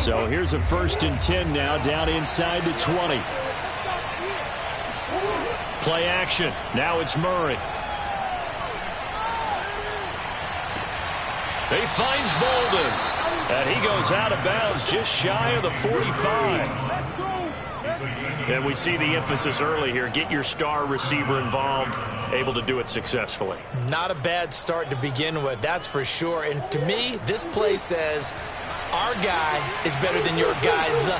So here's a 1st and 10 now, down inside the 20. Play action. Now it's Murray. He finds Bolden. And he goes out of bounds just shy of the 45. And we see the emphasis early here. Get your star receiver involved, able to do it successfully. Not a bad start to begin with, that's for sure. And to me, this play says our guy is better than your guys.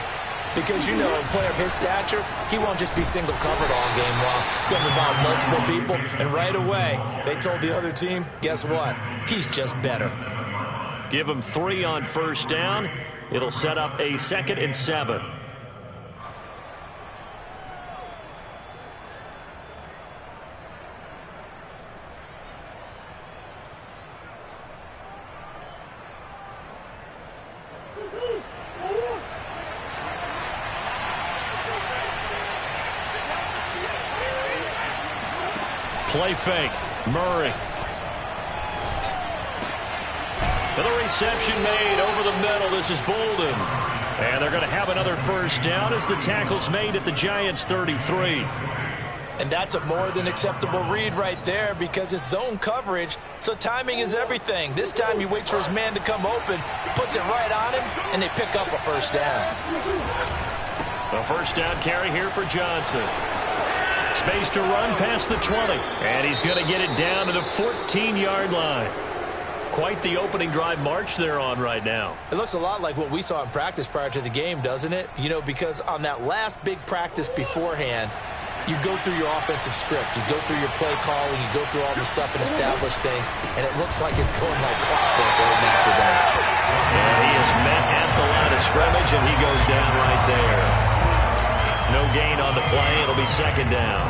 Because, you know, a player of his stature, he won't just be single covered all game long. It's going to involve multiple people. And right away, they told the other team, guess what? He's just better. Give him 3 on 1st down. It'll set up a 2nd and 7. Play fake. Murray. And the reception made over the middle. This is Bolden. And they're going to have another 1st down as the tackle's made at the Giants' 33. And that's a more than acceptable read right there because it's zone coverage, so timing is everything. This time he waits for his man to come open, puts it right on him, and they pick up a 1st down. A 1st down carry here for Johnson. Space to run past the 20. And he's going to get it down to the 14-yard line. Quite the opening drive march they're on right now. It looks a lot like what we saw in practice prior to the game, doesn't it? You know, because on that last big practice beforehand, you go through your offensive script. You go through your play calling. You go through all the stuff and establish things. And it looks like it's going like clockwork right now for them. And he is met at the line of scrimmage, and he goes down right there. No gain on the play. It'll be 2nd down.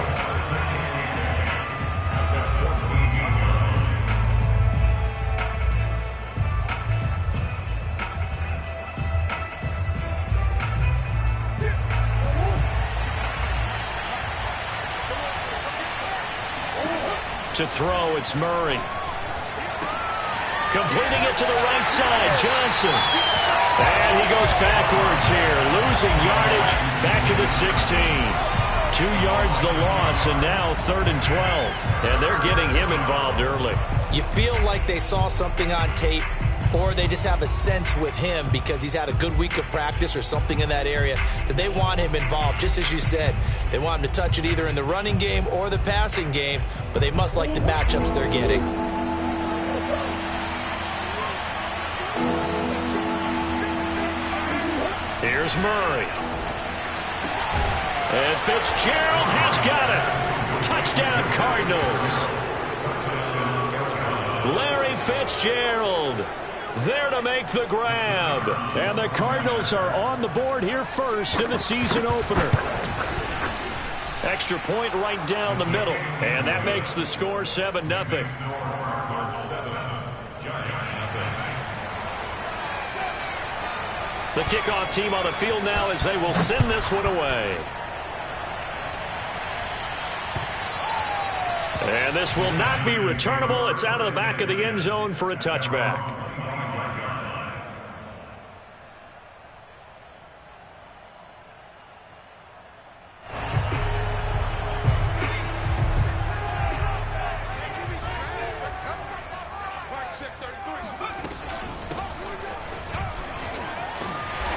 To throw, it's Murray. Completing it to the right side, Johnson. And he goes backwards here, losing yardage back to the 16. 2 yards the loss, and now 3rd and 12. And they're getting him involved early. You feel like they saw something on tape, or they just have a sense with him because he's had a good week of practice or something in that area that they want him involved. Just as you said, they want him to touch it either in the running game or the passing game, but they must like the matchups they're getting. Here's Murray. And Fitzgerald has got it. Touchdown, Cardinals. Larry Fitzgerald there to make the grab. And the Cardinals are on the board here first in the season opener. Extra point right down the middle. And that makes the score 7-0. The kickoff team on the field now as they will send this one away. And this will not be returnable. It's out of the back of the end zone for a touchback.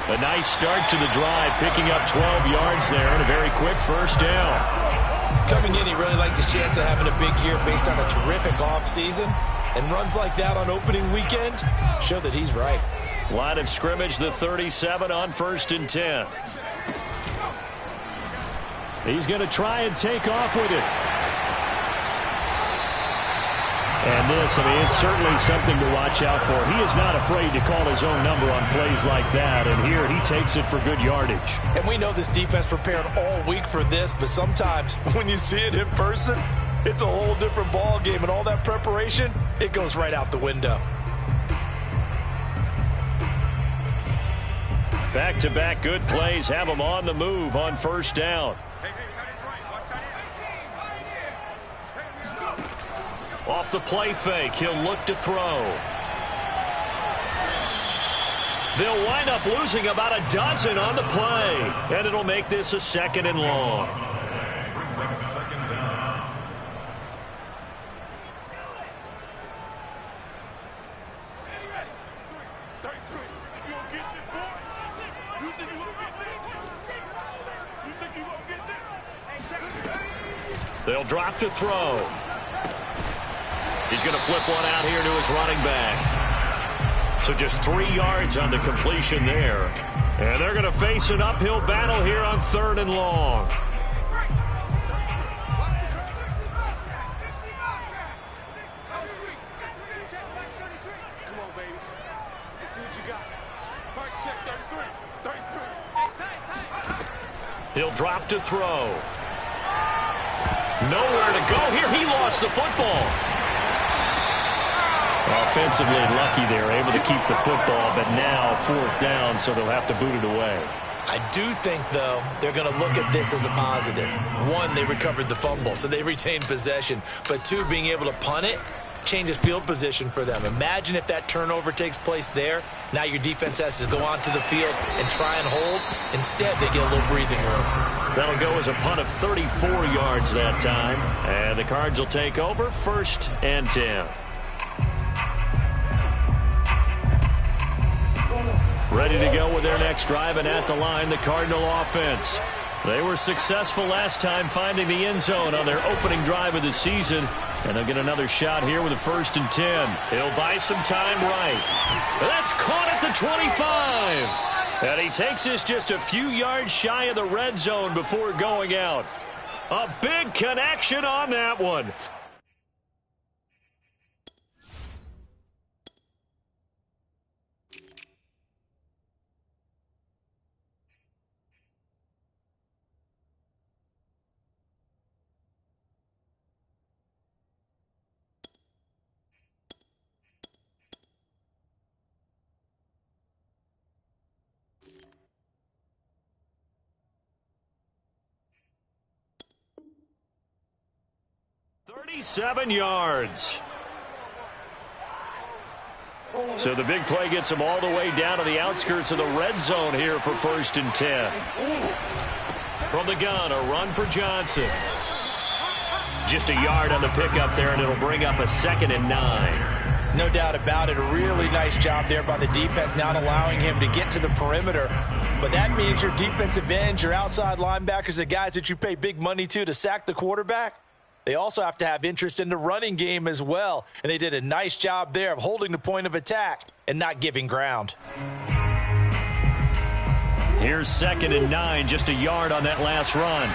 A nice start to the drive, picking up 12 yards there and a very quick 1st down. Coming in, he really liked his chance of having a big year based on a terrific offseason. And runs like that on opening weekend show that he's right. Line of scrimmage, the 37 on 1st and 10. He's going to try and take off with it. And this, I mean, it's certainly something to watch out for. He is not afraid to call his own number on plays like that. And here he takes it for good yardage. And we know this defense prepared all week for this, but sometimes when you see it in person, it's a whole different ball game. And all that preparation, it goes right out the window. Back-to-back good plays have him on the move on 1st down. Off the play fake, he'll look to throw. They'll wind up losing about a dozen on the play, and it'll make this a 2nd and long. They'll drop to throw. He's going to flip one out here to his running back. So just 3 yards on the completion there. And they're going to face an uphill battle here on 3rd and long. Come on, baby. Let's see what you got. Mark check 33. He'll drop to throw. Nowhere to go here. He lost the football. Offensively lucky they're able to keep the football, but now 4th down, so they'll have to boot it away. I do think, though, they're going to look at this as a positive. 1, they recovered the fumble, so they retained possession. But 2, being able to punt it changes field position for them. Imagine if that turnover takes place there. Now your defense has to go onto the field and try and hold. Instead, they get a little breathing room. That'll go as a punt of 34 yards that time. And the Cards will take over 1st and 10. Ready to go with their next drive, and at the line, the Cardinal offense. They were successful last time finding the end zone on their opening drive of the season, and they'll get another shot here with a 1st and 10. He'll buy some time right. That's caught at the 25. And he takes this just a few yards shy of the red zone before going out. A big connection on that one. Seven yards. So the big play gets him all the way down to the outskirts of the red zone here for 1st and 10. From the gun, a run for Johnson. Just a yard on the pickup there, and it'll bring up a 2nd and 9. No doubt about it. A really nice job there by the defense, not allowing him to get to the perimeter. But that means your defensive ends, your outside linebackers, the guys that you pay big money to sack the quarterback, they also have to have interest in the running game as well. And they did a nice job there of holding the point of attack and not giving ground. Here's 2nd and 9, just a yard on that last run.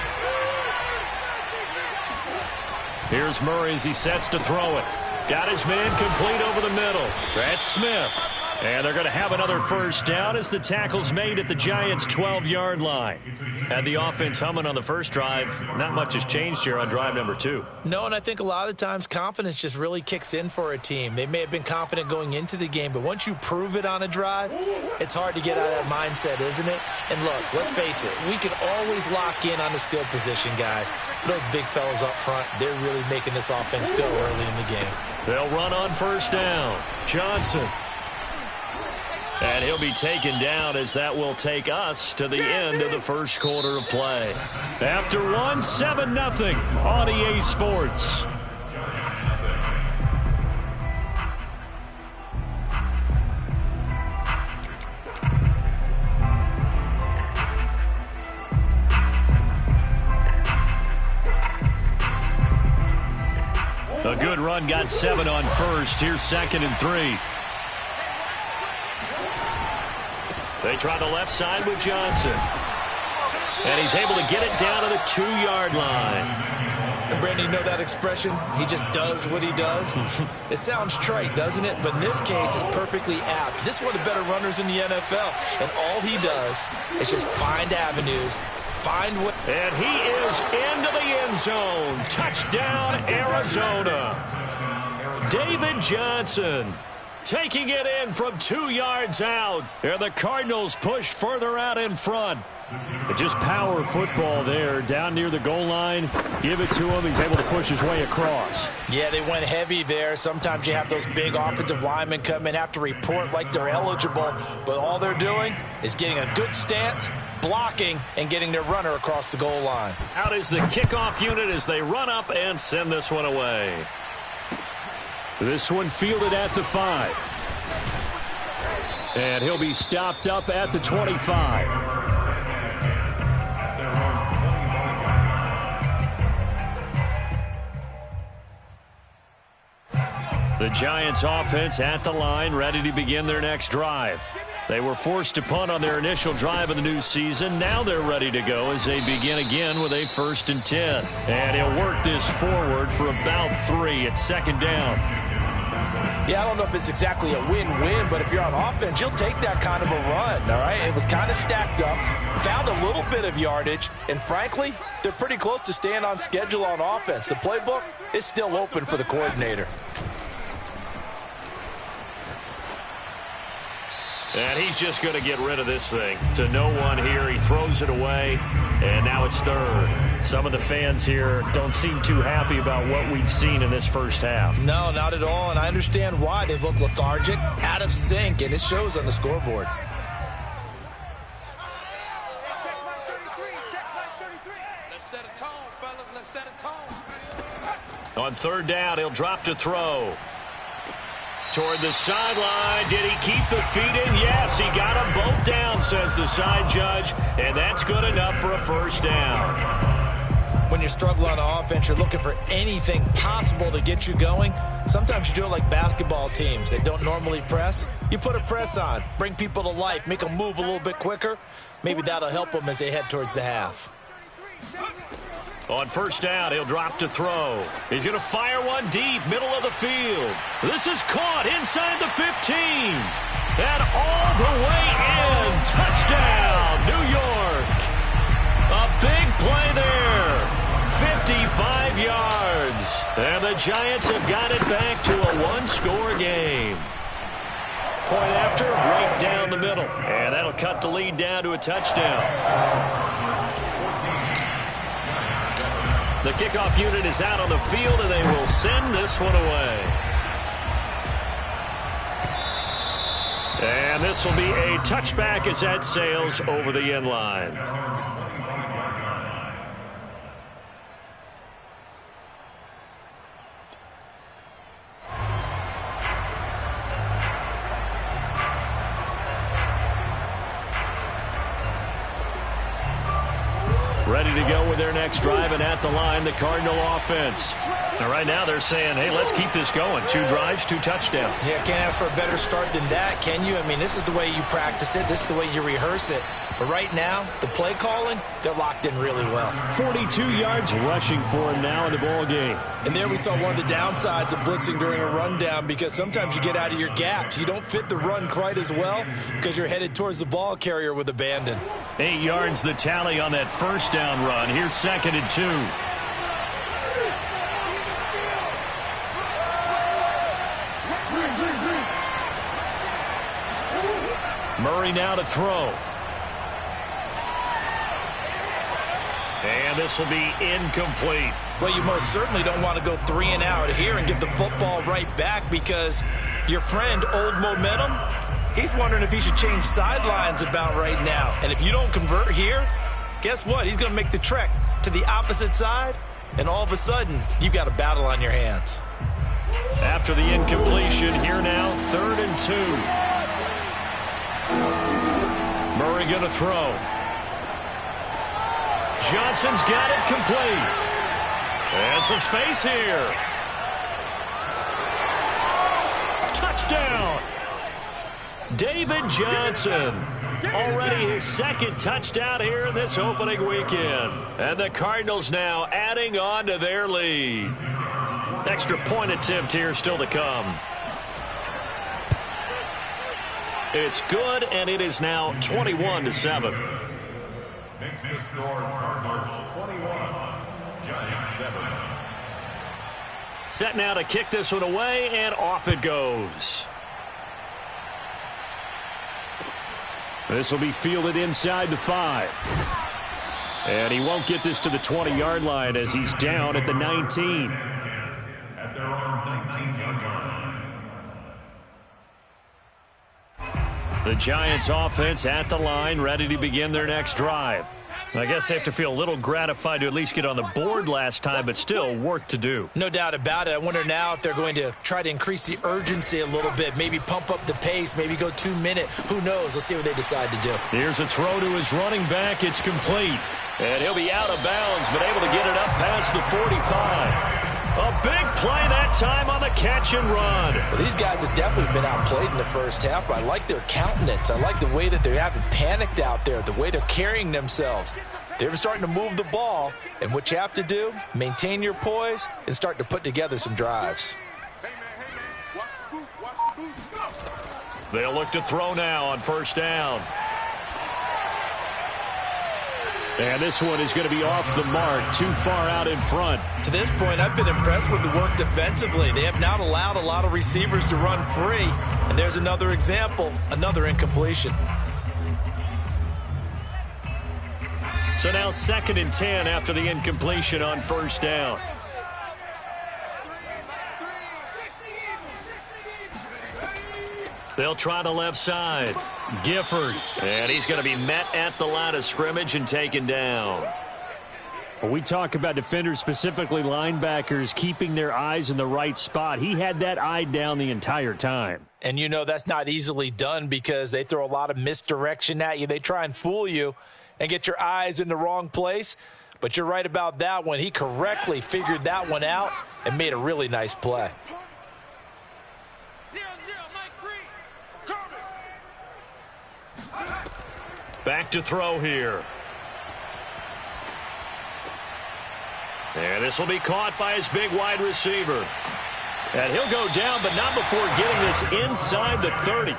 Here's Murray as he sets to throw it. Got his man complete over the middle. That's Smith. And they're going to have another 1st down as the tackle's made at the Giants' 12-yard line. Had the offense humming on the first drive. Not much has changed here on drive number 2. No, and I think a lot of the times confidence just really kicks in for a team. They may have been confident going into the game, but once you prove it on a drive, it's hard to get out of that mindset, isn't it? And look, let's face it, we can always lock in on the skill position, guys. Those big fellas up front, they're really making this offense go early in the game. They'll run on 1st down. Johnson. And he'll be taken down as that will take us to the end of the 1st quarter of play. After 1, 7-0 on EA Sports. A good run, got 7 on 1st. Here's 2nd and 3. They try the left side with Johnson. And he's able to get it down to the 2-yard line. And Brandon, you know that expression? He just does what he does. It sounds trite, doesn't it? But in this case, it's perfectly apt. This is one of the better runners in the NFL. And all he does is just find avenues, find what... And he is into the end zone. Touchdown, Arizona. David Johnson taking it in from 2 yards out. And the Cardinals push further out in front. But just power football there down near the goal line. Give it to him. He's able to push his way across. Yeah, they went heavy there. Sometimes you have those big offensive linemen come in, have to report like they're eligible, but all they're doing is getting a good stance, blocking, and getting their runner across the goal line. Out is the kickoff unit as they run up and send this one away. This one fielded at the 5. And he'll be stopped up at the 25. The Giants offense at the line, ready to begin their next drive. They were forced to punt on their initial drive of the new season. Now they're ready to go as they begin again with a 1st and 10. And he'll work this forward for about 3 at 2nd down. Yeah, I don't know if it's exactly a win-win, but if you're on offense, you'll take that kind of a run, all right? It was kind of stacked up, found a little bit of yardage, and frankly, they're pretty close to staying on schedule on offense. The playbook is still open for the coordinator. And he's just going to get rid of this thing. To no one here. He throws it away, and now it's 3rd. Some of the fans here don't seem too happy about what we've seen in this first half. No, not at all, and I understand why. They've looked lethargic, out of sync, and it shows on the scoreboard. Let's set a tone, fellas. Let's set a tone. On 3rd down, he'll drop to throw. Toward the sideline. Did he keep the feet in? Yes, he got them both down, says the side judge. And that's good enough for a 1st down. When you're struggling on offense, you're looking for anything possible to get you going. Sometimes you do it like basketball teams. They don't normally press. You put a press on, bring people to life, make them move a little bit quicker. Maybe that'll help them as they head towards the half. On 1st down, he'll drop to throw. He's going to fire one deep, middle of the field. This is caught inside the 15. And all the way in. Touchdown, New York. A big play there. 55 yards. And the Giants have got it back to a 1-score game. Point after, right down the middle. And that'll cut the lead down to a touchdown. The kickoff unit is out on the field, and they will send this one away. And this will be a touchback as that sails over the end line. Ready to go with their next drive, and at the line, the Cardinal offense. Now, right now, they're saying, hey, let's keep this going. 2 drives, 2 touchdowns. Yeah, can't ask for a better start than that, can you? I mean, this is the way you practice it. This is the way you rehearse it. But right now, the play calling, they're locked in really well. 42 yards rushing for him now in the ball game. And there we saw one of the downsides of blitzing during a rundown, because sometimes you get out of your gaps. You don't fit the run quite as well because you're headed towards the ball carrier with abandon. 8 yards the tally on that 1st down run. Here's 2nd and 2. Murray now to throw. And this will be incomplete. Well, you most certainly don't want to go 3 and out here and give the football right back, because your friend, Old Momentum, he's wondering if he should change sidelines about right now. And if you don't convert here, guess what? He's going to make the trek to the opposite side, and all of a sudden, you've got a battle on your hands. After the incompletion, here now, 3rd and 2. Murray going to throw. Johnson's got it complete. And some space here. Touchdown. David Johnson. Already his 2nd touchdown here in this opening weekend. And the Cardinals now adding on to their lead. Extra point attempt here still to come. It's good, and it is now 21-7. Makes the score Cardinals 21, Giants 7. Set now to kick this one away, and off it goes. This will be fielded inside the 5. And he won't get this to the 20-yard line as he's down at the 19. At their own 19-yard line. The Giants offense at the line, ready to begin their next drive. I guess they have to feel a little gratified to at least get on the board last time, but still work to do. No doubt about it. I wonder now if they're going to try to increase the urgency a little bit, maybe pump up the pace, maybe go 2-minute. Who knows? Let's see what they decide to do. Here's a throw to his running back. It's complete. And he'll be out of bounds, but able to get it up past the 45. A big play that time on the catch and run. Well, these guys have definitely been outplayed in the first half, but I like their countenance. I like the way that they haven't panicked out there, the way they're carrying themselves. They're starting to move the ball, and what you have to do, maintain your poise and start to put together some drives. Hey, man, watch the boot, go. They'll look to throw now on first down. And this one is going to be off the mark, too far out in front. To this point, I've been impressed with the work defensively. They have not allowed a lot of receivers to run free. And there's another example, another incompletion. So now 2nd and 10 after the incompletion on first down. They'll try the left side. Gifford. And he's going to be met at the line of scrimmage and taken down. When we talk about defenders, specifically linebackers, keeping their eyes in the right spot, he had that eye down the entire time. And you know that's not easily done because they throw a lot of misdirection at you. They try and fool you and get your eyes in the wrong place. But you're right about that one. He correctly figured that one out and made a really nice play. Back to throw here. And this will be caught by his big wide receiver. And he'll go down, but not before getting this inside the 30.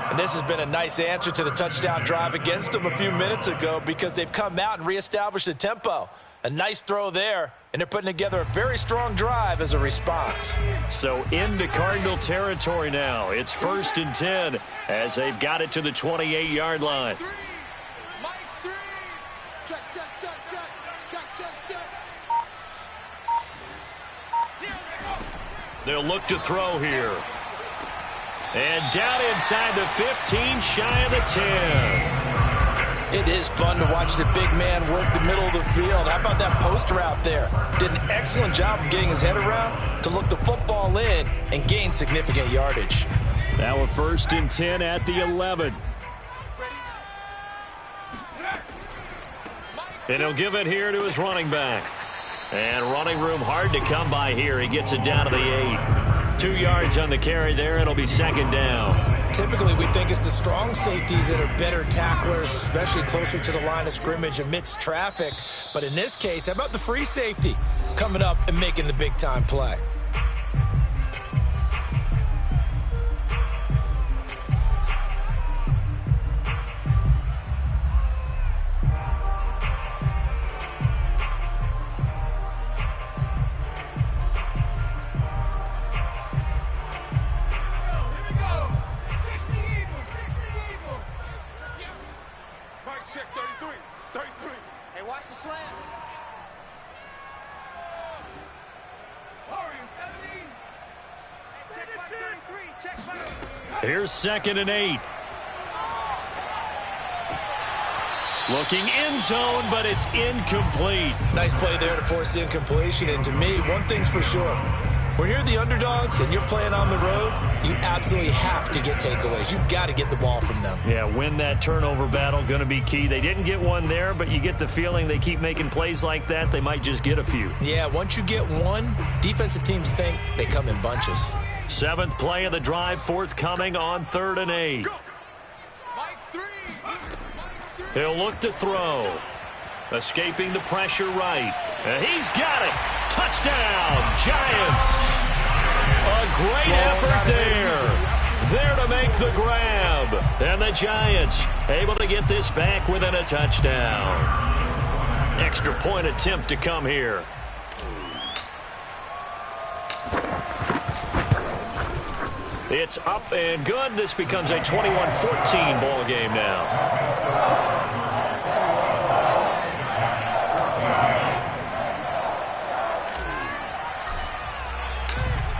And this has been a nice answer to the touchdown drive against them a few minutes ago because they've come out and reestablished the tempo. A nice throw there, and they're putting together a very strong drive as a response. So into Cardinal territory now. It's 1st and 10 as they've got it to the 28-yard line. Mike 3. Check, check, check, check. Check, check, check. They'll look to throw here. And down inside the 15, shy of the 10. It is fun to watch the big man work the middle of the field. How about that post route there? Did an excellent job of getting his head around to look the football in and gain significant yardage. Now a 1st and 10 at the 11. And he'll give it here to his running back. And running room hard to come by here. He gets it down to the 8. 2 yards on the carry there. It'll be 2nd down. Typically, we think it's the strong safeties that are better tacklers, especially closer to the line of scrimmage amidst traffic. But in this case, how about the free safety coming up and making the big-time play? Check 33. 33. Hey, watch the slant. Check back 33. Check back. Here's 2nd and 8. Looking end zone, but it's incomplete. Nice play there to force the incompletion. And to me, one thing's for sure. When you're the underdogs and you're playing on the road, you absolutely have to get takeaways. You've got to get the ball from them. Yeah, win that turnover battle, going to be key. They didn't get one there, but you get the feeling they keep making plays like that, they might just get a few. Yeah, once you get one, defensive teams think they come in bunches. 7th play of the drive, forthcoming on 3rd and 8. Mike 3. He'll look to throw. Escaping the pressure right. And he's got it. Touchdown, Giants. A great effort there. There to make the grab. And the Giants able to get this back within a touchdown. Extra point attempt to come here. It's up and good. This becomes a 21-14 ball game now.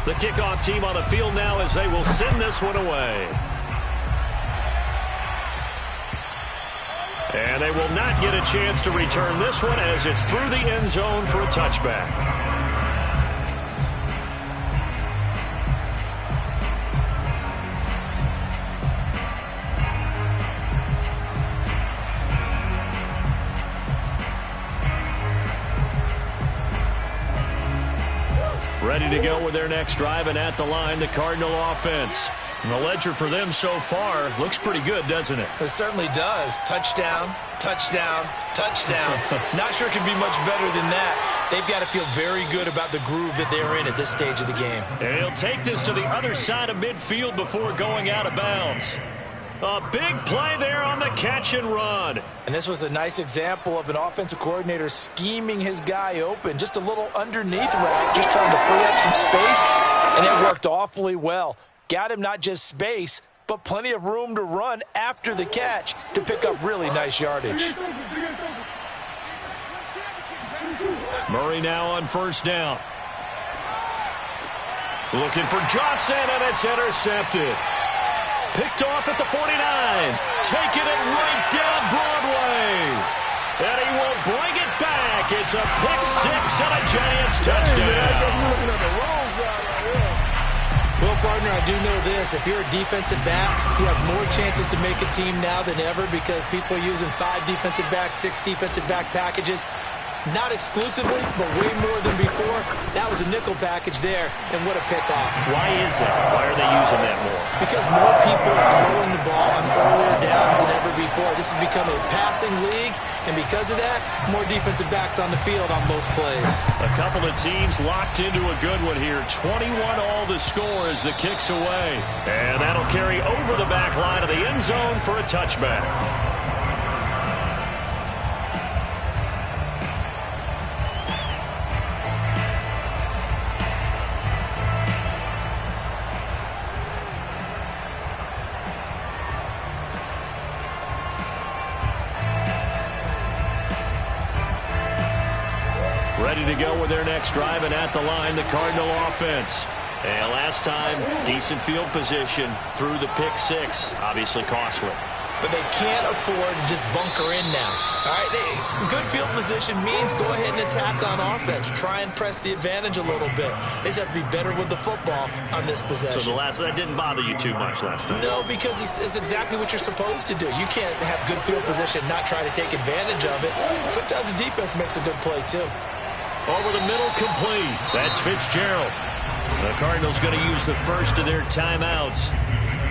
The kickoff team on the field now as they will send this one away. And they will not get a chance to return this one as it's through the end zone for a touchback. Ready to go with their next drive, and at the line, the Cardinal offense. And the ledger for them so far looks pretty good, doesn't it? It certainly does. Touchdown, touchdown, touchdown. Not sure it can be much better than that. They've got to feel very good about the groove that they're in at this stage of the game. And he'll take this to the other side of midfield before going out of bounds. A big play there on the catch and run. And this was a nice example of an offensive coordinator scheming his guy open. Just a little underneath route, just trying to free up some space. And it worked awfully well. Got him not just space, but plenty of room to run after the catch to pick up really nice yardage. Murray now on first down. Looking for Johnson, and it's intercepted. Picked off at the 49. Taking it right down Broadway. And he will bring it back. It's a pick six and a Giants touchdown. Well, partner, I do know this. If you're a defensive back, you have more chances to make a team now than ever because people are using 5 defensive backs, 6 defensive back packages. Not exclusively, but way more than before. That was a nickel package there, and what a pickoff. Why is that? Why are they using that more? Because more people are throwing the ball on earlier downs than ever before. This has become a passing league, and because of that, more defensive backs on the field on most plays. A couple of teams locked into a good one here. 21 all the score as the kick's away. And that'll carry over the back line of the end zone for a touchback. Ready to go with their next drive, and at the line, the Cardinal offense. And last time, decent field position through the pick six. Obviously costly. But they can't afford to just bunker in now. All right, good field position means go ahead and attack on offense. Try and press the advantage a little bit. They just have to be better with the football on this possession. So that didn't bother you too much last time? No, because it's exactly what you're supposed to do. You can't have good field position, not try to take advantage of it. Sometimes the defense makes a good play, too. Over the middle, complete. That's Fitzgerald. The Cardinals going to use the first of their timeouts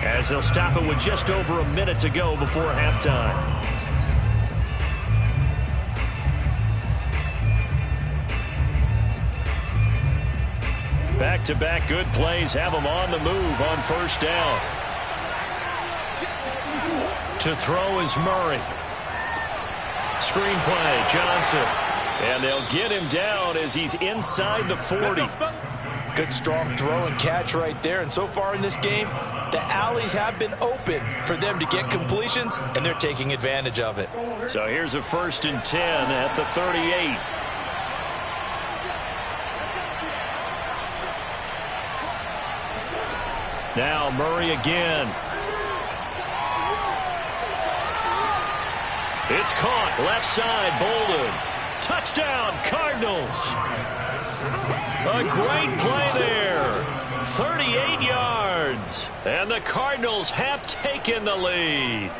as they'll stop it with just over a minute to go before halftime. Back-to-back good plays have them on the move on first down. To throw is Murray. Screen play, Johnson. And they'll get him down as he's inside the 40. Good strong throw and catch right there. And so far in this game, the alleys have been open for them to get completions, and they're taking advantage of it. So here's a 1st and 10 at the 38. Now Murray again. It's caught left side, Bolden. Touchdown, Cardinals. A great play there. 38 yards. And the Cardinals have taken the lead.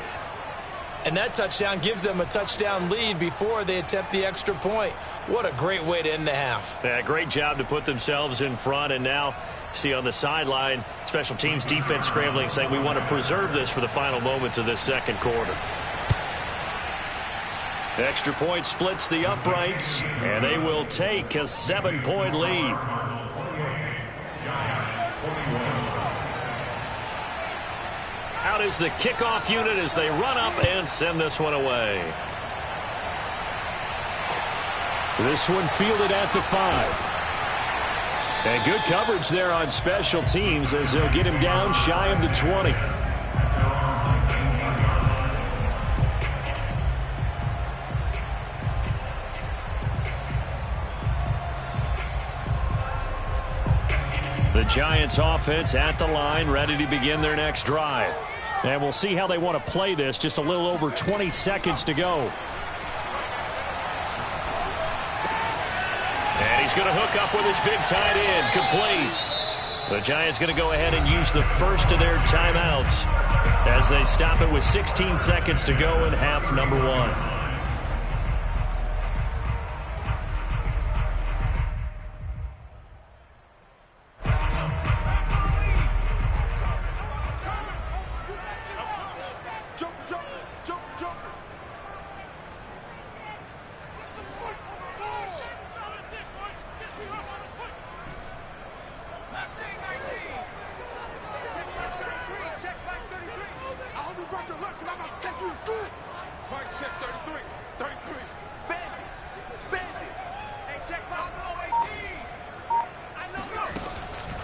And that touchdown gives them a touchdown lead before they attempt the extra point. What a great way to end the half. Yeah, great job to put themselves in front. And now, see on the sideline, special teams defense scrambling, saying we want to preserve this for the final moments of this second quarter. Extra point splits the uprights, and they will take a 7-point lead. Out is the kickoff unit as they run up and send this one away. This one fielded at the 5. And good coverage there on special teams as they'll get him down shy of the 20. The Giants offense at the line, ready to begin their next drive. And we'll see how they want to play this. Just a little over 20 seconds to go. And he's going to hook up with his big tight end, complete. The Giants going to go ahead and use the first of their timeouts as they stop it with 16 seconds to go in half number 1.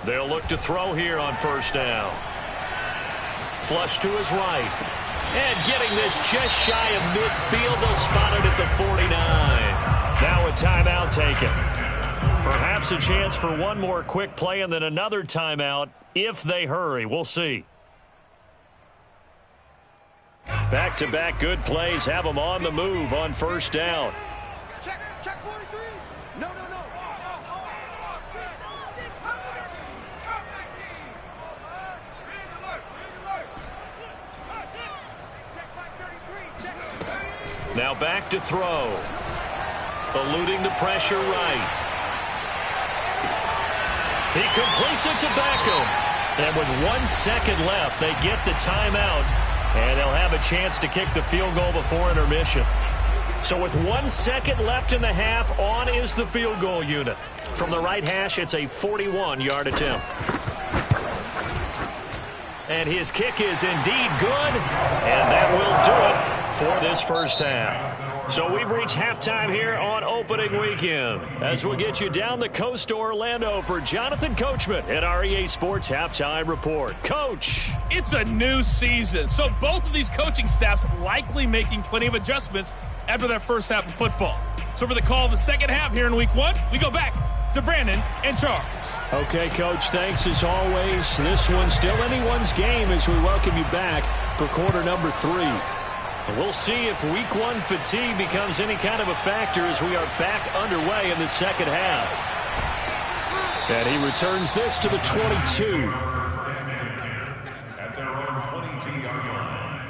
They'll look to throw here on first down. Flush to his right. And getting this just shy of midfield. They'll spot it at the 49. Now a timeout taken. Perhaps a chance for one more quick play and then another timeout if they hurry. We'll see. Back-to-back good plays have them on the move on first down. Check 43. No. Now back to throw. Eluding the pressure right. He completes it to Beckham. And with 1 second left, they get the timeout. And they'll have a chance to kick the field goal before intermission. So with 1 second left in the half, on is the field goal unit. From the right hash, it's a 41-yard attempt. And his kick is indeed good. And that will do it for this first half. So we've reached halftime here on opening weekend as we'll get you down the coast to Orlando for Jonathan Coachman at our EA Sports Halftime Report. Coach. It's a new season, so both of these coaching staffs likely making plenty of adjustments after their first half of football. So for the call of the second half here in week 1, we go back to Brandon and Charles. Okay, Coach, thanks as always. This one's still anyone's game as we welcome you back for quarter number 3. And we'll see if week 1 fatigue becomes any kind of a factor as we are back underway in the second half. And he returns this to the 22. At their own 22-yard line.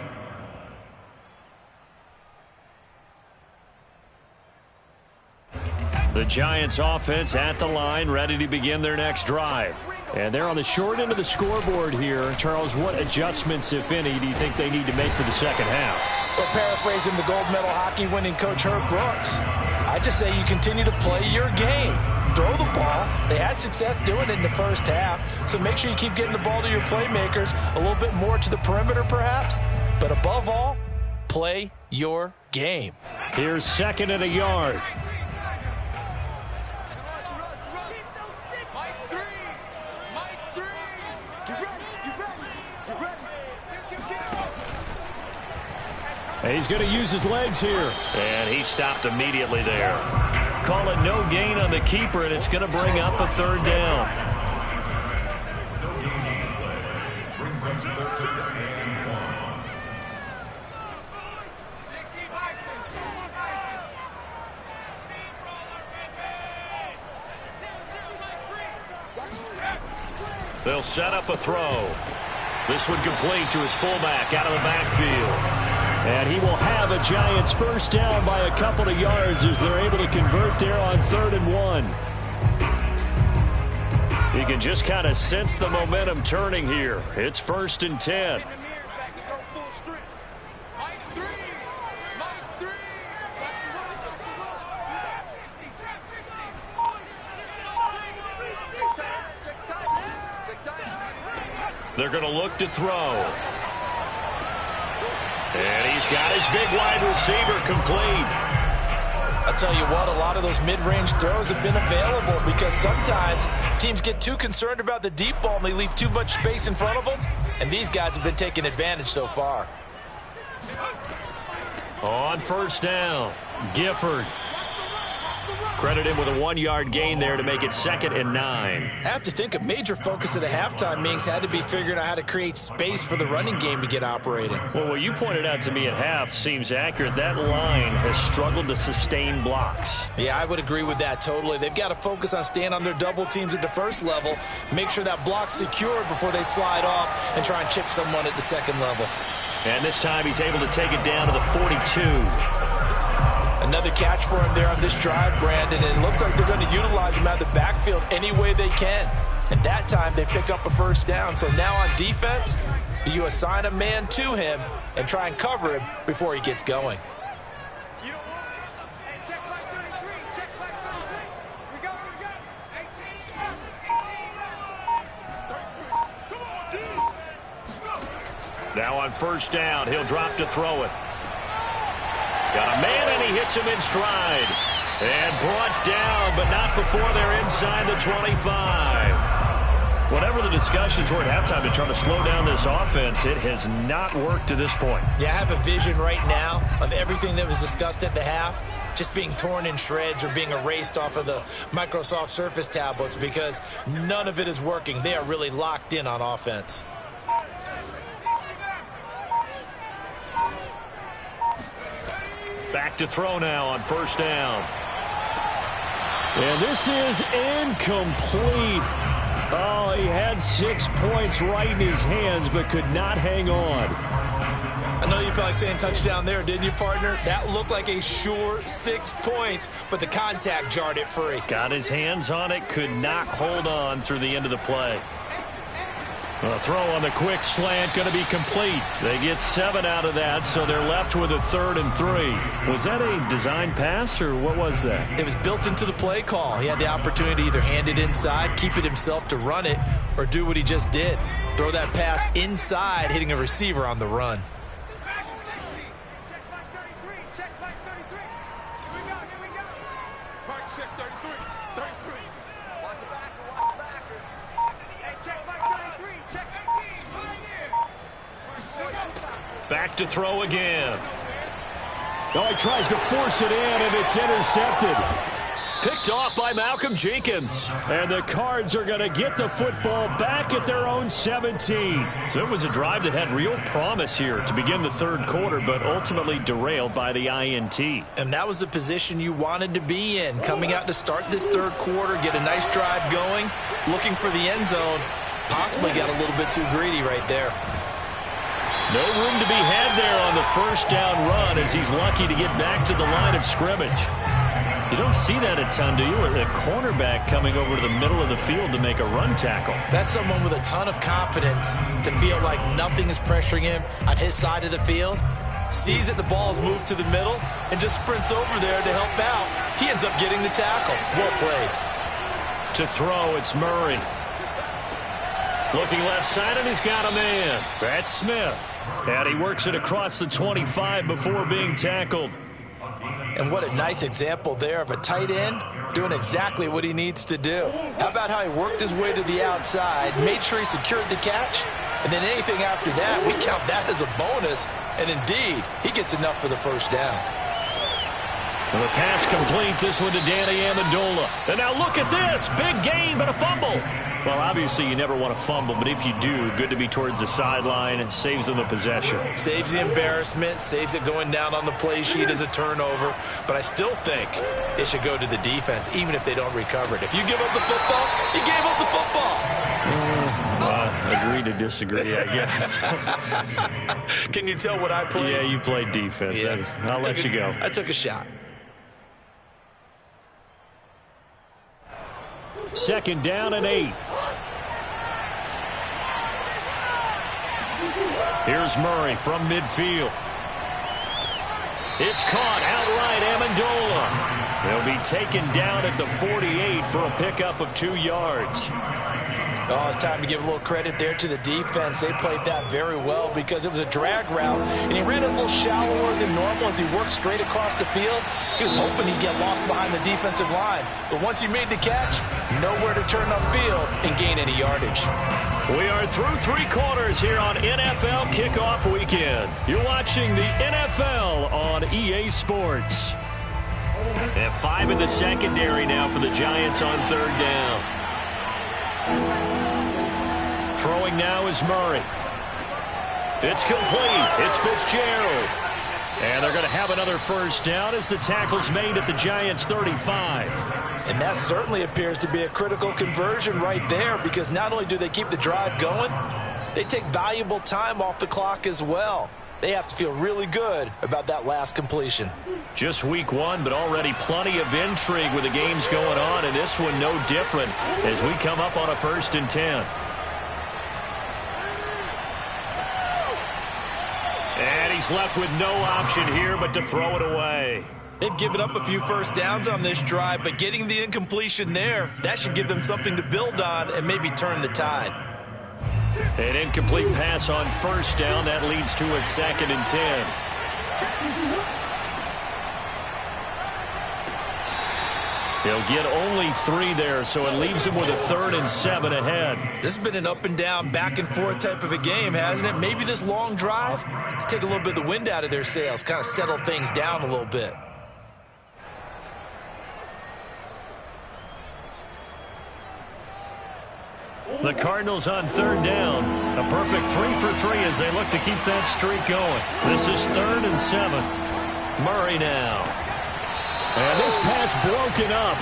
The Giants offense at the line, ready to begin their next drive. And they're on the short end of the scoreboard here. Charles, what adjustments, if any, do you think they need to make for the second half? Well, paraphrasing the gold medal hockey winning coach Herb Brooks, I just say you continue to play your game. Throw the ball. They had success doing it in the first half, so make sure you keep getting the ball to your playmakers, a little bit more to the perimeter perhaps, but above all, play your game. Here's second and a yard. And he's going to use his legs here. And he stopped immediately there. Call it no gain on the keeper, and it's going to bring up a third down. They'll set up a throw. This one complete to his fullback out of the backfield. And he will have a Giants first down by a couple of yards as they're able to convert there on 3rd and 1. You can just kind of sense the momentum turning here. It's 1st and 10. They're going to look to throw. And he's got his big wide receiver complete. A I'll tell you what, a lot of those mid-range throws have been available because sometimes teams get too concerned about the deep ball and they leave too much space in front of them, and these guys have been taking advantage so far. On first down, Gifford. Credit him with a 1-yard gain there to make it 2nd and 9. I have to think a major focus of the halftime meetings had to be figuring out how to create space for the running game to get operating. Well, what you pointed out to me at half seems accurate. That line has struggled to sustain blocks. Yeah, I would agree with that totally. They've got to focus on staying on their double teams at the first level, make sure that block's secured before they slide off and try and chip someone at the second level. And this time he's able to take it down to the 42. Another catch for him there on this drive, Brandon, and it looks like they're going to utilize him out of the backfield any way they can. And that time they pick up a first down. So now on defense, you assign a man to him and try and cover him before he gets going. You don't want it. Hey, check back 33. Check back 33. We go. 18. 33. Come on, dude. Now on first down, he'll drop to throw it. Got a man, and he hits him in stride. And brought down, but not before they're inside the 25. Whatever the discussions were at halftime to try to slow down this offense, it has not worked to this point. Yeah, I have a vision right now of everything that was discussed at the half just being torn in shreds or being erased off of the Microsoft Surface tablets because none of it is working. They are really locked in on offense. Back to throw now on first down. And this is incomplete. Oh, he had 6 points right in his hands, but could not hang on. I know you felt like saying touchdown there, didn't you, partner? That looked like a sure 6 points, but the contact jarred it free. Got his hands on it, could not hold on through the end of the play. A throw on the quick slant going to be complete. They get 7 out of that, so they're left with a 3rd and 3. Was that a design pass, or what was that? It was built into the play call. He had the opportunity to either hand it inside, keep it himself to run it, or do what he just did. Throw that pass inside, hitting a receiver on the run. Check back 33. Check back 33. Here we go. Mark, check 33. 33. Watch the backer. Watch the backer. Hey, check back 33. Check 18. Right here. Back to throw again. Oh, he tries to force it in, and it's intercepted. Picked off by Malcolm Jenkins. And the Cards are going to get the football back at their own 17. So it was a drive that had real promise here to begin the 3rd quarter, but ultimately derailed by the INT. And that was the position you wanted to be in, coming out to start this 3rd quarter, get a nice drive going, looking for the end zone. Possibly got a little bit too greedy right there. No room to be had there on the first down run as he's lucky to get back to the line of scrimmage. You don't see that a ton, do you? A cornerback coming over to the middle of the field to make a run tackle. That's someone with a ton of confidence to feel like nothing is pressuring him on his side of the field. Sees that the ball is moved to the middle and just sprints over there to help out. He ends up getting the tackle. Well played. To throw, it's Murray. Looking left side, and he's got a man. That's Smith. And he works it across the 25 before being tackled. And what a nice example there of a tight end doing exactly what he needs to do. How about how he worked his way to the outside, made sure he secured the catch, and then anything after that, we count that as a bonus. And indeed, he gets enough for the first down. And the pass complete, this one to Danny Amendola. And now look at this, big gain, but a fumble. Well, obviously you never want to fumble, but if you do, good to be towards the sideline. It saves them the possession. Saves the embarrassment, saves it going down on the play sheet as a turnover. But I still think it should go to the defense, even if they don't recover it. If you give up the football, you gave up the football. Agree to disagree, I guess. Can you tell what I played? Yeah, you played defense. Yeah. I'll let you go. I took a shot. 2nd down and 8. Here's Murray from midfield. It's caught outright, Amendola. He'll be taken down at the 48 for a pickup of 2 yards. Oh, it's time to give a little credit there to the defense. They played that very well because it was a drag route, and he ran it a little shallower than normal as he worked straight across the field. He was hoping he'd get lost behind the defensive line, but once he made the catch, nowhere to turn upfield and gain any yardage. We are through 3 quarters here on NFL Kickoff Weekend. You're watching the NFL on EA Sports. And 5 in the secondary now for the Giants on 3rd down. Throwing now is Murray. It's complete. It's Fitzgerald. And they're going to have another 1st down as the tackle's made at the Giants' 35. And that certainly appears to be a critical conversion right there, because not only do they keep the drive going, they take valuable time off the clock as well. They have to feel really good about that last completion. Just week 1, but already plenty of intrigue with the games going on, and this one no different as we come up on a 1st and 10. And he's left with no option here but to throw it away. They've given up a few 1st downs on this drive, but getting the incompletion there, that should give them something to build on and maybe turn the tide. An incomplete pass on 1st down. That leads to a 2nd and 10. He'll get only 3 there, so it leaves him with a 3rd and 7 ahead. This has been an up and down, back and forth type of a game, hasn't it? Maybe this long drive could take a little bit of the wind out of their sails, kind of settle things down a little bit. The Cardinals on 3rd down. A perfect 3 for 3 as they look to keep that streak going. This is 3rd and 7. Murray now. And this pass broken up.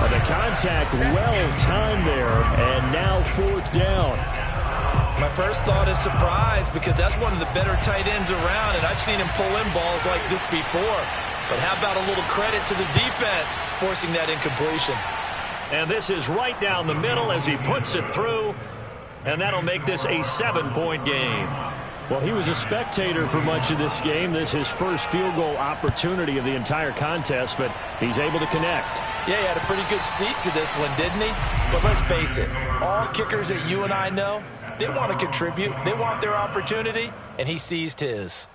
The contact well timed there. And now 4th down. My first thought is surprise, because that's one of the better tight ends around, and I've seen him pull in balls like this before. But how about a little credit to the defense forcing that incompletion? And this is right down the middle as he puts it through. And that'll make this a 7-point game. Well, he was a spectator for much of this game. This is his first field goal opportunity of the entire contest, but he's able to connect. Yeah, he had a pretty good seat to this one, didn't he? But let's face it, all kickers that you and I know, they want to contribute. They want their opportunity, and he seized his.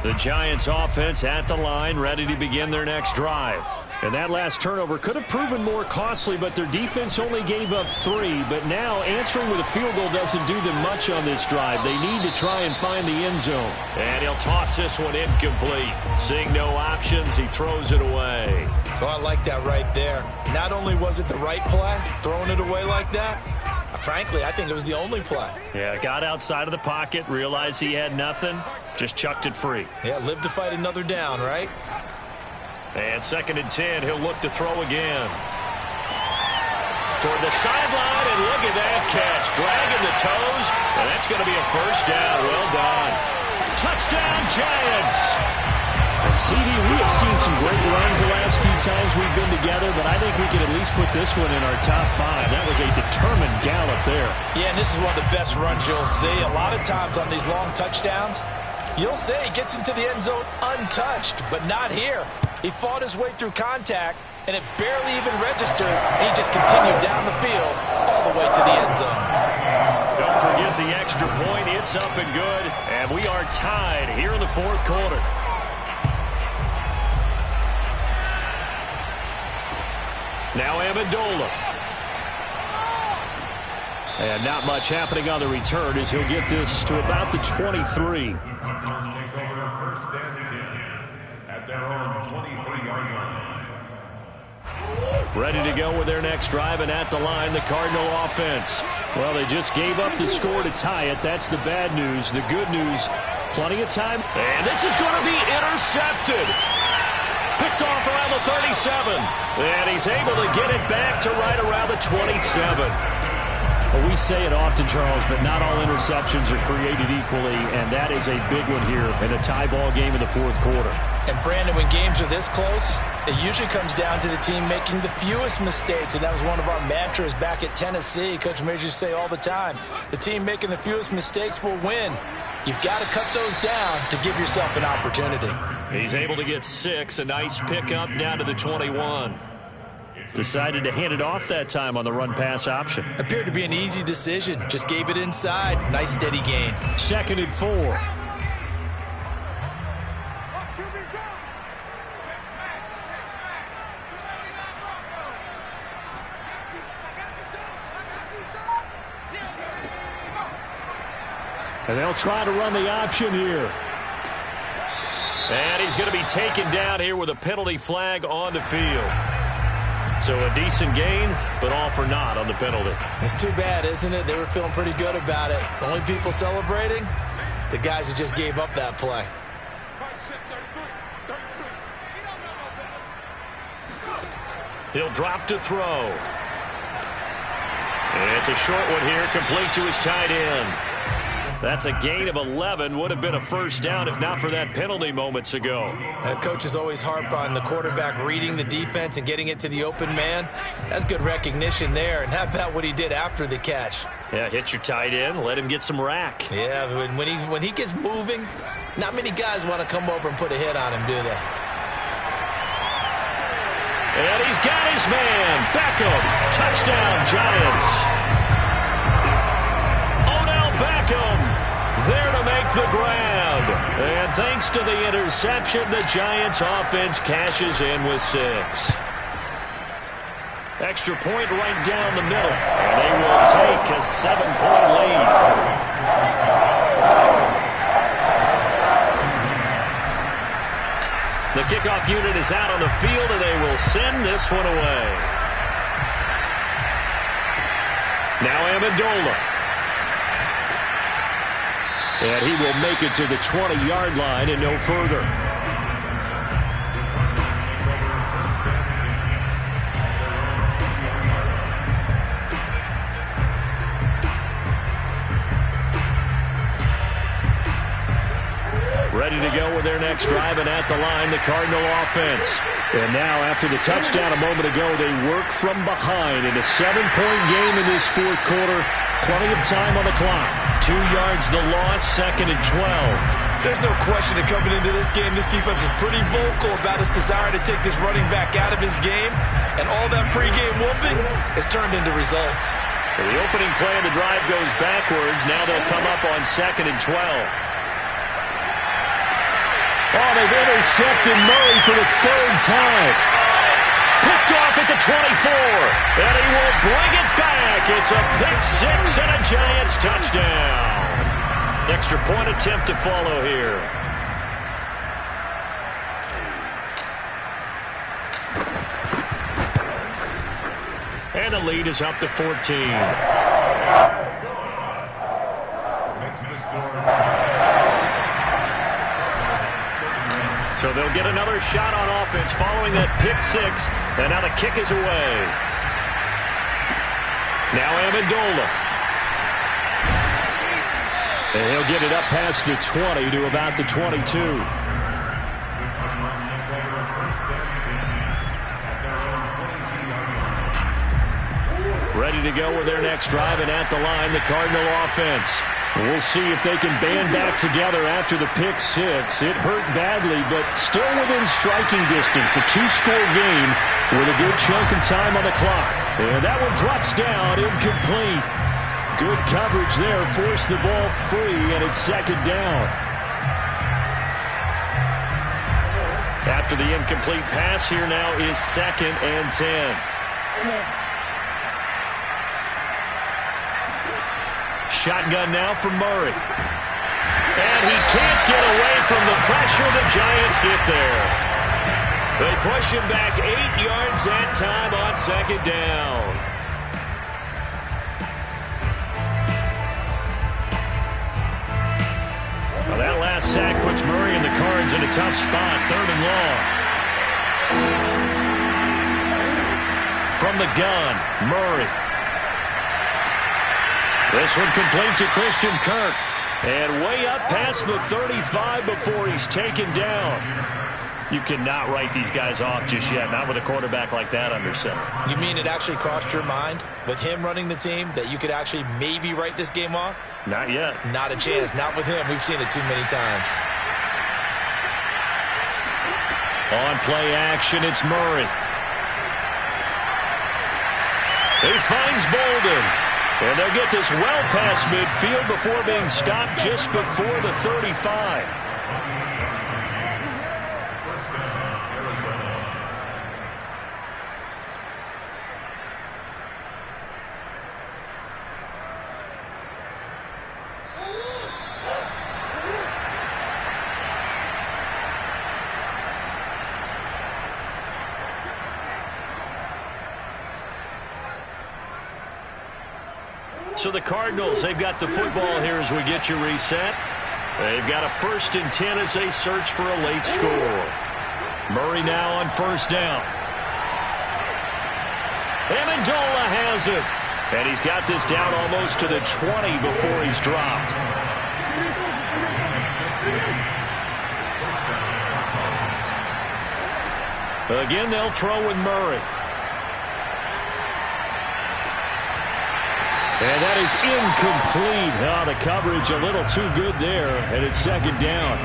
The Giants offense at the line, ready to begin their next drive. And that last turnover could have proven more costly, but their defense only gave up 3. But now answering with a field goal doesn't do them much on this drive. They need to try and find the end zone. And he'll toss this one incomplete. Seeing no options, he throws it away. So I like that right there. Not only was it the right play, throwing it away like that, frankly, I think it was the only play. Yeah, got outside of the pocket, realized he had nothing, just chucked it free. Yeah, live to fight another down, right? And 2nd and 10, he'll look to throw again. Toward the sideline, and look at that catch. Dragging the toes, and that's going to be a 1st down. Well done. Touchdown, Giants! And CD, we have seen some great runs the last few times we've been together, but I think we can at least put this one in our top 5. That was a determined gallop there. Yeah, and this is one of the best runs you'll see. A lot of times on these long touchdowns, you'll say he gets into the end zone untouched, but not here. He fought his way through contact, and it barely even registered, and he just continued down the field all the way to the end zone. Don't forget the extra point. It's up and good, and we are tied here in the 4th quarter. Now Amendola. And not much happening on the return as he'll get this to about the 23. Take over 1st and 10 at their own 23-yard line. Ready to go with their next drive, and at the line, the Cardinal offense. Well, they just gave up the score to tie it. That's the bad news. The good news, plenty of time. And this is going to be intercepted. Picked off around the 37. And he's able to get it back to right around the 27. Well, we say it often, Charles, but not all interceptions are created equally, and that is a big one here in a tie ball game in the 4th quarter. And, Brandon, when games are this close, it usually comes down to the team making the fewest mistakes, and that was one of our mantras back at Tennessee. Coach Mears used to say all the time, the team making the fewest mistakes will win. You've got to cut those down to give yourself an opportunity. He's able to get 6, a nice pickup down to the 21. Decided to hand it off that time on the run-pass option. Appeared to be an easy decision. Just gave it inside. Nice steady gain. 2nd and 4. And they'll try to run the option here. And he's going to be taken down here with a penalty flag on the field. So a decent gain, but all for naught on the penalty. It's too bad, isn't it? They were feeling pretty good about it. The only people celebrating, the guys who just gave up that play. He'll drop to throw. And it's a short one here, complete to his tight end. That's a gain of 11. Would have been a first down if not for that penalty moments ago. Coaches always harp on the quarterback reading the defense and getting it to the open man. That's good recognition there. And how about what he did after the catch? Yeah, hit your tight end, let him get some rack. Yeah, when he gets moving, not many guys want to come over and put a hit on him, do they? And he's got his man. Beckham. Touchdown, Giants. Beckham there to make the grab. And thanks to the interception, the Giants offense cashes in with 6. Extra point right down the middle. And they will take a 7-point lead. The kickoff unit is out on the field, and they will send this one away. Now Amendola. And he will make it to the 20-yard line and no further. Ready to go with their next drive, and at the line, the Cardinal offense. And now, after the touchdown a moment ago, they work from behind in a 7-point game in this 4th quarter. Plenty of time on the clock. 2 yards the loss, 2nd and 12. There's no question that coming into this game, this defense was pretty vocal about its desire to take this running back out of his game. And all that pregame whooping has turned into results. So the opening play of the drive goes backwards. Now they'll come up on 2nd and 12. Oh, they've intercepted Murray for the 3rd time. Picked off at the 24. And he will bring it back. It's a pick 6 and a Giants touchdown. Extra point attempt to follow here. And the lead is up to 14. Makes the score. So they'll get another shot on offense following that pick 6. And now the kick is away. Now Amendola. And he'll get it up past the 20 to about the 22. Ready to go with their next drive, and at the line, the Cardinal offense. We'll see if they can band back together after the pick 6. It hurt badly, but still within striking distance. A 2-score game with a good chunk of time on the clock. And that one drops down, incomplete. Good coverage there, forced the ball free, and it's 2nd down. After the incomplete pass, here now is 2nd and 10. Shotgun now from Murray. And he can't get away from the pressure. The Giants get there. They push him back 8 yards that time on 2nd down. Well, that last sack puts Murray and the Cards in a tough spot. 3rd and long. From the gun, Murray. This one complete to Christian Kirk. And way up past the 35 before he's taken down. You cannot write these guys off just yet, not with a quarterback like that under center. You mean it actually crossed your mind with him running the team that you could actually maybe write this game off? Not yet. Not a chance. Not with him. We've seen it too many times. On play action, it's Murray. He finds Bolden. And they'll get this well past midfield before being stopped just before the 35. So the Cardinals, they've got the football here as we get you reset. They've got a 1st and 10 as they search for a late score. Murray now on 1st down. Amendola has it. And he's got this down almost to the 20 before he's dropped. Again, they'll throw with Murray. And that is incomplete. Oh, the coverage a little too good there, and it's 2nd down.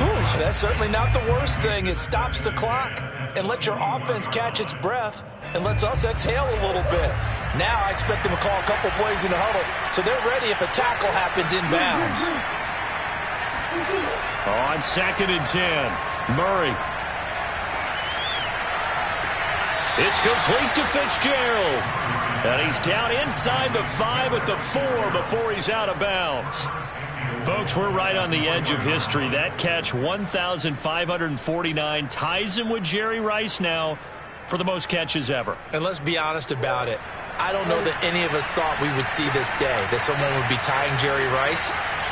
Whew, that's certainly not the worst thing. It stops the clock and lets your offense catch its breath and lets us exhale a little bit. Now I expect them to call a couple plays in the huddle, so they're ready if a tackle happens inbounds. On 2nd and 10, Murray. It's complete to Fitzgerald. And he's down inside the 5 at the 4 before he's out of bounds. Folks, we're right on the edge of history. That catch, 1,549, ties him with Jerry Rice now for the most catches ever. And let's be honest about it. I don't know that any of us thought we would see this day, that someone would be tying Jerry Rice.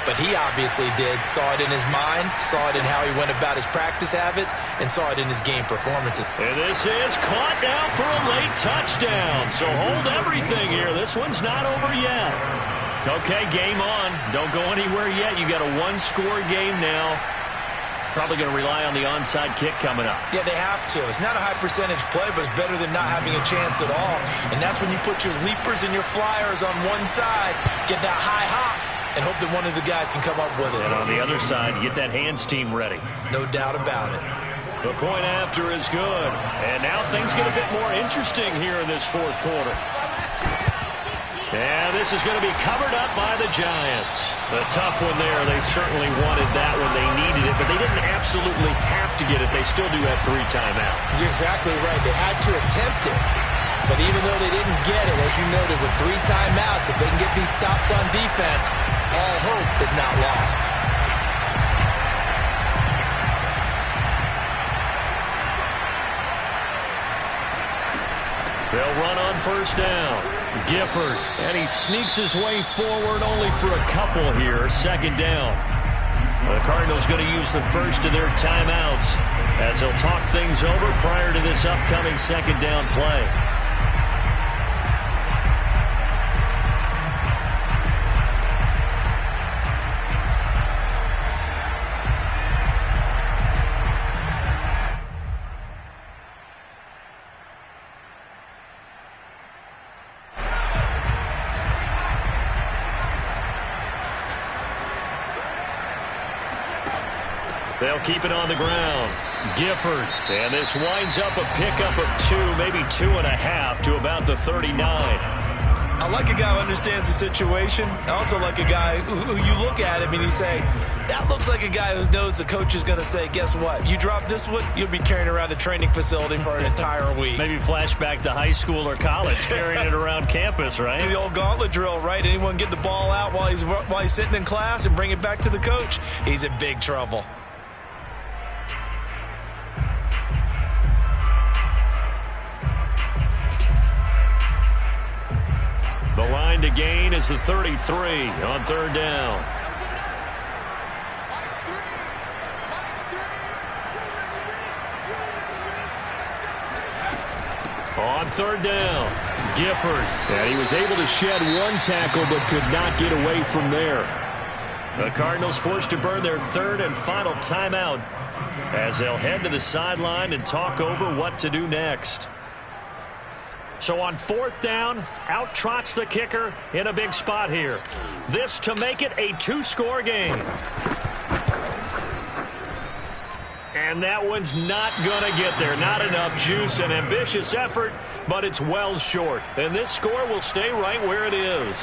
But he obviously did, saw it in his mind, saw it in how he went about his practice habits, and saw it in his game performances. And this is caught now for a late touchdown. So hold everything here. This one's not over yet. Okay, game on. Don't go anywhere yet. You got a 1-score game now. Probably going to rely on the onside kick coming up. Yeah, they have to. It's not a high percentage play, but it's better than not having a chance at all. And that's when you put your leapers and your flyers on one side, get that high hop, and hope that one of the guys can come up with it. And on the other side, you get that hands team ready. No doubt about it. The point after is good. And now things get a bit more interesting here in this 4th quarter. And this is going to be covered up by the Giants. A tough one there. They certainly wanted that when they needed it, but they didn't absolutely have to get it. They still do have 3 timeouts. You're exactly right. They had to attempt it. But even though they didn't get it, as you noted, with 3 timeouts, if they can get these stops on defense, all hope is not lost. They'll run on 1st down. Gifford, and he sneaks his way forward only for a couple here. 2nd down. The Cardinals going to use the first of their timeouts as they'll talk things over prior to this upcoming 2nd down play. They'll keep it on the ground. Gifford. And this winds up a pickup of 2, maybe 2.5 to about the 39. I like a guy who understands the situation. I also like a guy who you look at him and you say, that looks like a guy who knows the coach is going to say, guess what? You drop this one, you'll be carrying around a training facility for an entire week. Maybe flashback to high school or college, carrying it around campus, right? The old gauntlet drill, right? Anyone get the ball out while he's sitting in class and bring it back to the coach? He's in big trouble. The line to gain is the 33 on 3rd down. On 3rd down, Gifford. And he was able to shed 1 tackle but could not get away from there. The Cardinals forced to burn their 3rd and final timeout as they'll head to the sideline and talk over what to do next. So on 4th down, out trots the kicker in a big spot here. This to make it a 2-score game. And that one's not going to get there. Not enough juice. An ambitious effort, but it's well short. And this score will stay right where it is.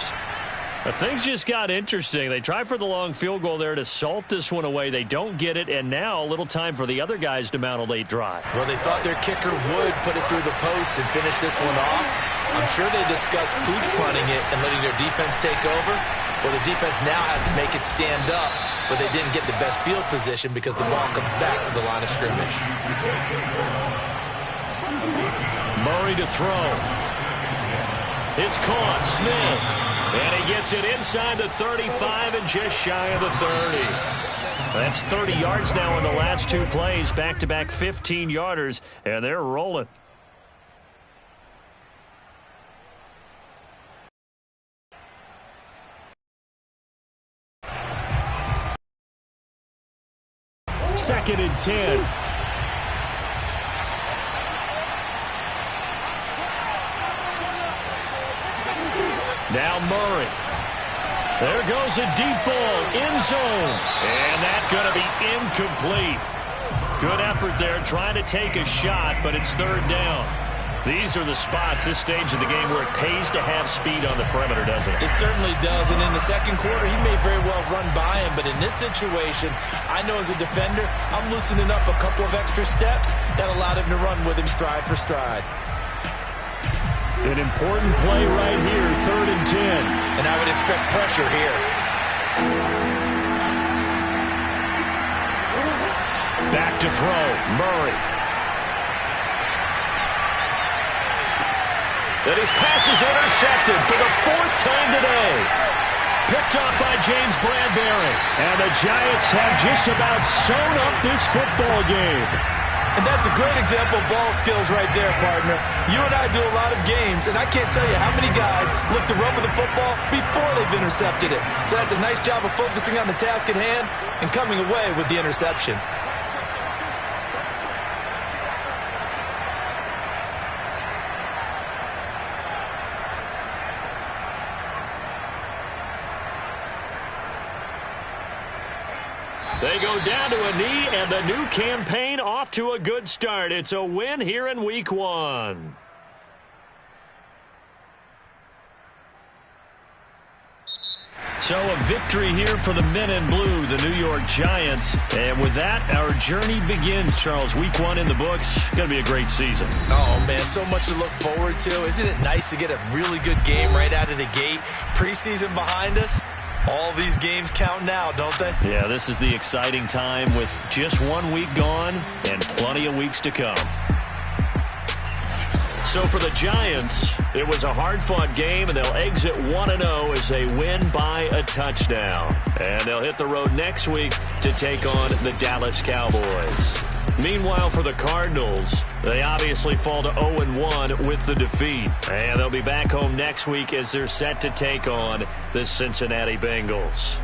But things just got interesting. They tried for the long field goal there to salt this one away. They don't get it, and now a little time for the other guys to mount a late drive. Well, they thought their kicker would put it through the post and finish this one off. I'm sure they discussed pooch punting it and letting their defense take over. Well, the defense now has to make it stand up, but they didn't get the best field position because the ball comes back to the line of scrimmage. Murray to throw. It's caught. Smith. And he gets it inside the 35 and just shy of the 30. That's 30 yards now in the last two plays. Back-to-back 15-yarders, and they're rolling. Second and 10. Now Murray. There goes a deep ball, end zone. And that's going to be incomplete. Good effort there, trying to take a shot, but it's third down. These are the spots, this stage of the game, where it pays to have speed on the perimeter, doesn't it? It certainly does, and in the second quarter, he may very well run by him, but in this situation, I know as a defender, I'm loosening up a couple of extra steps that allowed him to run with him stride for stride. An important play right here, third and 10. And I would expect pressure here. Back to throw, Murray. And his pass is intercepted for the fourth time today. Picked off by James Bradbury. And the Giants have just about sewn up this football game. And that's a great example of ball skills right there, partner. You and I do a lot of games, and I can't tell you how many guys look to run with the football before they've intercepted it. So that's a nice job of focusing on the task at hand and coming away with the interception. They go down to a knee, and the new campaign off to a good start. It's a win here in Week 1. So a victory here for the men in blue, the New York Giants. And with that, our journey begins, Charles. Week 1 in the books. Going to be a great season. Oh, man, so much to look forward to. Isn't it nice to get a really good game right out of the gate? Preseason behind us. All these games count now, don't they? Yeah, this is the exciting time with just 1 week gone and plenty of weeks to come. So for the Giants, it was a hard-fought game, and they'll exit 1-0 as they win by a touchdown. And they'll hit the road next week to take on the Dallas Cowboys. Meanwhile, for the Cardinals, they obviously fall to 0-1 with the defeat. And they'll be back home next week as they're set to take on the Cincinnati Bengals.